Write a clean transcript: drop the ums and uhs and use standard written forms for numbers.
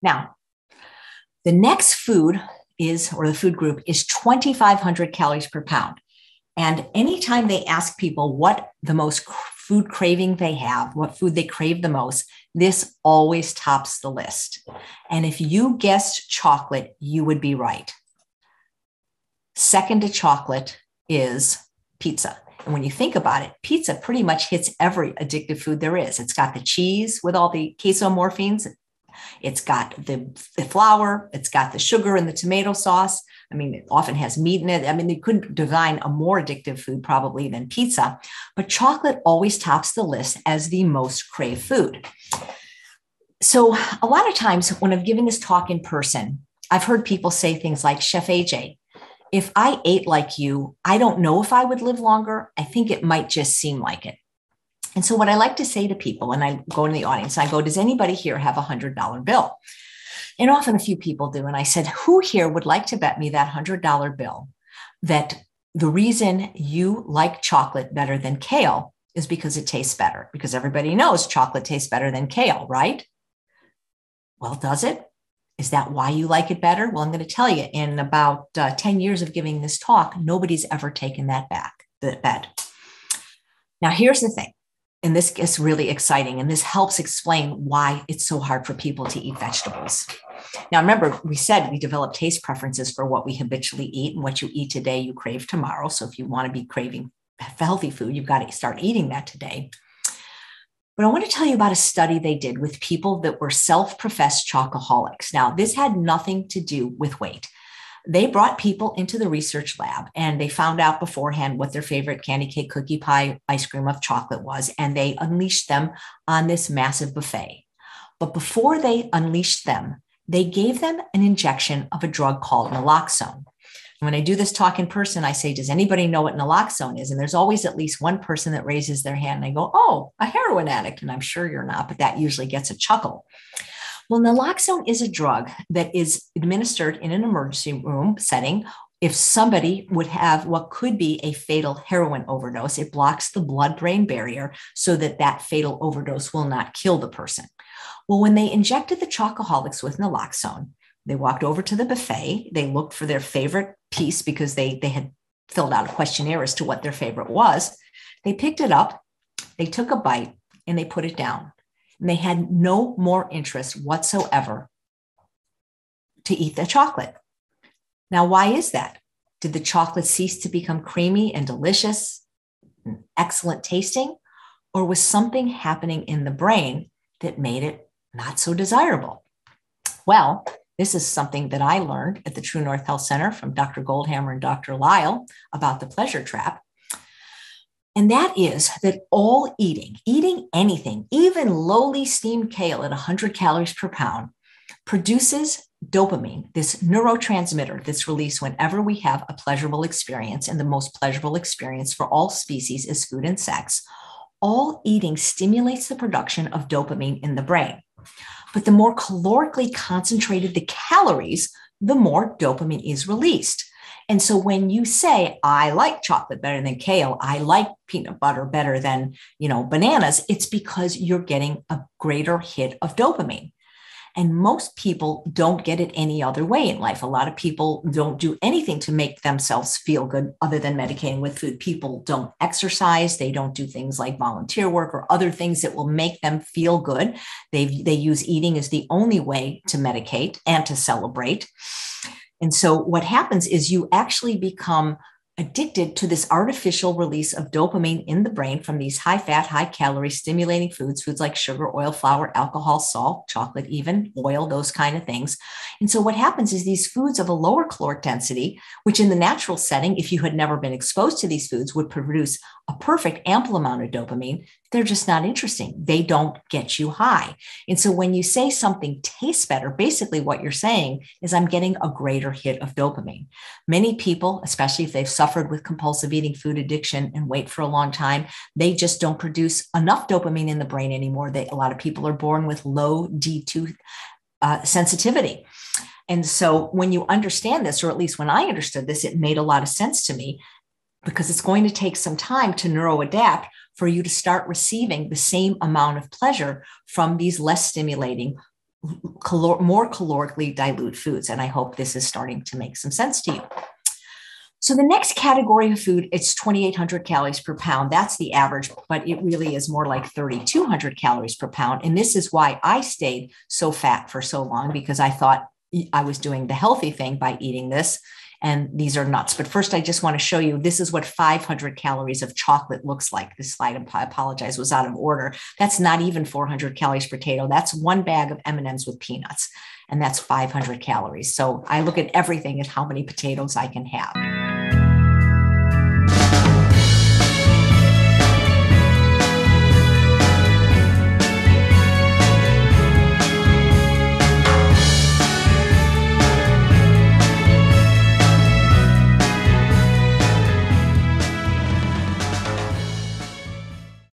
Now, the next food is, or the food group is 2,500 calories per pound. And anytime they ask people what the most food craving they have, what food they crave the most, this always tops the list. And if you guessed chocolate, you would be right. Second to chocolate is pizza. And when you think about it, pizza pretty much hits every addictive food there is. It's got the cheese with all the casomorphines. It's got the flour. It's got the sugar and the tomato sauce. I mean, it often has meat in it. I mean, they couldn't design a more addictive food probably than pizza, but chocolate always tops the list as the most craved food. So a lot of times when I've given this talk in person, I've heard people say things like, Chef AJ, if I ate like you, I don't know if I would live longer. I think it might just seem like it. And so what I like to say to people when I go in the audience, I go, does anybody here have a $100 bill? And often a few people do. And I said, who here would like to bet me that $100 bill that the reason you like chocolate better than kale is because it tastes better? Because everybody knows chocolate tastes better than kale, right? Well, does it? Is that why you like it better? Well, I'm going to tell you, in about 10 years of giving this talk, nobody's ever taken that bet. Now, here's the thing. And this gets really exciting, and this helps explain why it's so hard for people to eat vegetables. Now, remember, we said we develop taste preferences for what we habitually eat, and what you eat today, you crave tomorrow. So if you want to be craving healthy food, you've got to start eating that today. But I want to tell you about a study they did with people that were self-professed chocoholics. Now, this had nothing to do with weight. They brought people into the research lab and they found out beforehand what their favorite candy cake, cookie pie, ice cream of chocolate was, and they unleashed them on this massive buffet. But before they unleashed them, they gave them an injection of a drug called naloxone. When I do this talk in person, I say, does anybody know what naloxone is? And there's always at least one person that raises their hand and I go, oh, a heroin addict. And I'm sure you're not, but that usually gets a chuckle. Well, naloxone is a drug that is administered in an emergency room setting. If somebody would have what could be a fatal heroin overdose, it blocks the blood-brain barrier so that that fatal overdose will not kill the person. Well, when they injected the chocoholics with naloxone, they walked over to the buffet. They looked for their favorite piece because they had filled out a questionnaire as to what their favorite was. They picked it up, they took a bite, and they put it down. And they had no more interest whatsoever to eat the chocolate. Now, why is that? Did the chocolate cease to become creamy and delicious and excellent tasting? Or was something happening in the brain that made it not so desirable? Well, this is something that I learned at the True North Health Center from Dr. Goldhammer and Dr. Lyle about the pleasure trap. And that is that all eating anything, even lowly steamed kale at 100 calories per pound, produces dopamine, this neurotransmitter that's released whenever we have a pleasurable experience. And the most pleasurable experience for all species is food and sex. All eating stimulates the production of dopamine in the brain. But the more calorically concentrated the calories, the more dopamine is released. And so when you say, I like chocolate better than kale, I like peanut butter better than, bananas, it's because you're getting a greater hit of dopamine. And most people don't get it any other way in life. A lot of people don't do anything to make themselves feel good other than medicating with food. People don't exercise. They don't do things like volunteer work or other things that will make them feel good. They use eating as the only way to medicate and to celebrate. And so what happens is you actually become addicted to this artificial release of dopamine in the brain from these high fat, high calorie stimulating foods like sugar, oil, flour, alcohol, salt, chocolate, even oil, those kind of things. And so what happens is these foods of a lower caloric density, which in the natural setting, if you had never been exposed to these foods, would produce a perfect ample amount of dopamine, they're just not interesting. They don't get you high. And so when you say something tastes better, basically what you're saying is I'm getting a greater hit of dopamine. Many people, especially if they've suffered with compulsive eating, food addiction, and weight for a long time, they just don't produce enough dopamine in the brain anymore. A lot of people are born with low D2 sensitivity. And so when you understand this, or at least when I understood this, it made a lot of sense to me, because it's going to take some time to neuroadapt for you to start receiving the same amount of pleasure from these less stimulating, more calorically dilute foods. And I hope this is starting to make some sense to you. So the next category of food, it's 2,800 calories per pound. That's the average, but it really is more like 3,200 calories per pound. And this is why I stayed so fat for so long, because I thought I was doing the healthy thing by eating this. And these are nuts. But first, I just want to show you, this is what 500 calories of chocolate looks like. This slide, I apologize, was out of order. That's not even 400 calories per potato. That's one bag of M&Ms with peanuts. And that's 500 calories. So I look at everything as how many potatoes I can have.